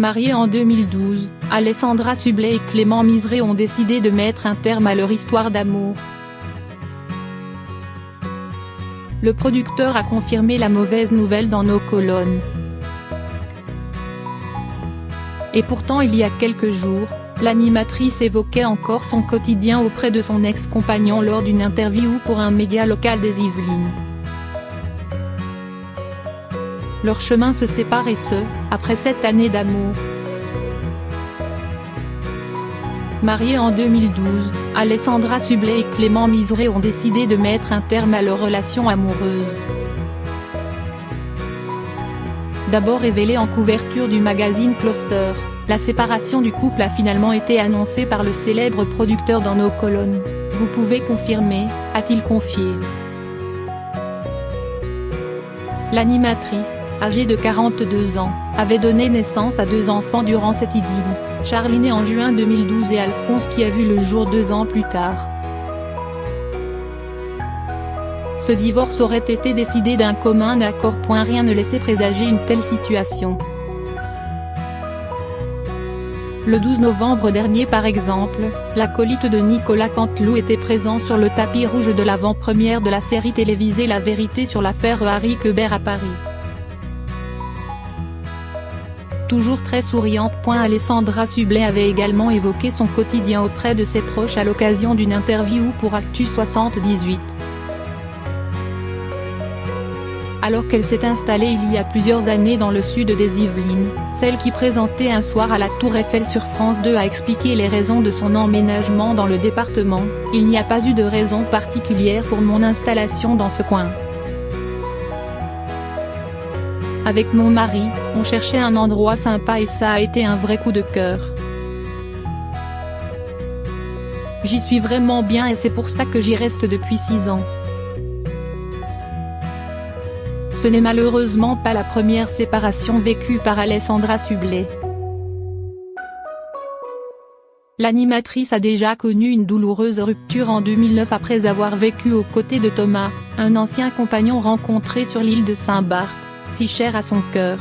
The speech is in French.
Mariés en 2012, Alessandra Sublet et Clément Miseré ont décidé de mettre un terme à leur histoire d'amour. Le producteur a confirmé la mauvaise nouvelle dans nos colonnes. Et pourtant il y a quelques jours, l'animatrice évoquait encore son quotidien auprès de son ex-compagnon lors d'une interview pour un média local des Yvelines. Leur chemin se sépare et ce, après 7 années d'amour. Mariés en 2012, Alessandra Sublet et Clément Miseré ont décidé de mettre un terme à leur relation amoureuse. D'abord révélée en couverture du magazine Closer, la séparation du couple a finalement été annoncée par le célèbre producteur dans nos colonnes. Vous pouvez confirmer, a-t-il confié. L'animatrice, âgée de 42 ans, avait donné naissance à 2 enfants durant cette idylle, Charlie né en juin 2012 et Alphonse qui a vu le jour 2 ans plus tard. Ce divorce aurait été décidé d'un commun accord. Rien ne laissait présager une telle situation. Le 12 novembre dernier par exemple, l'acolyte de Nicolas Canteloup était présent sur le tapis rouge de l'avant-première de la série télévisée La Vérité sur l'affaire Harry Quebert à Paris. Toujours très souriante. Alessandra Sublet avait également évoqué son quotidien auprès de ses proches à l'occasion d'une interview pour Actu 78. Alors qu'elle s'est installée il y a plusieurs années dans le sud des Yvelines, celle qui présentait Un soir à la Tour Eiffel sur France 2 a expliqué les raisons de son emménagement dans le département. Il n'y a pas eu de raison particulière pour mon installation dans ce coin. Avec mon mari, on cherchait un endroit sympa et ça a été un vrai coup de cœur. J'y suis vraiment bien et c'est pour ça que j'y reste depuis 6 ans. Ce n'est malheureusement pas la première séparation vécue par Alessandra Sublet. L'animatrice a déjà connu une douloureuse rupture en 2009 après avoir vécu aux côtés de Thomas, un ancien compagnon rencontré sur l'île de Saint-Barth, si cher à son cœur.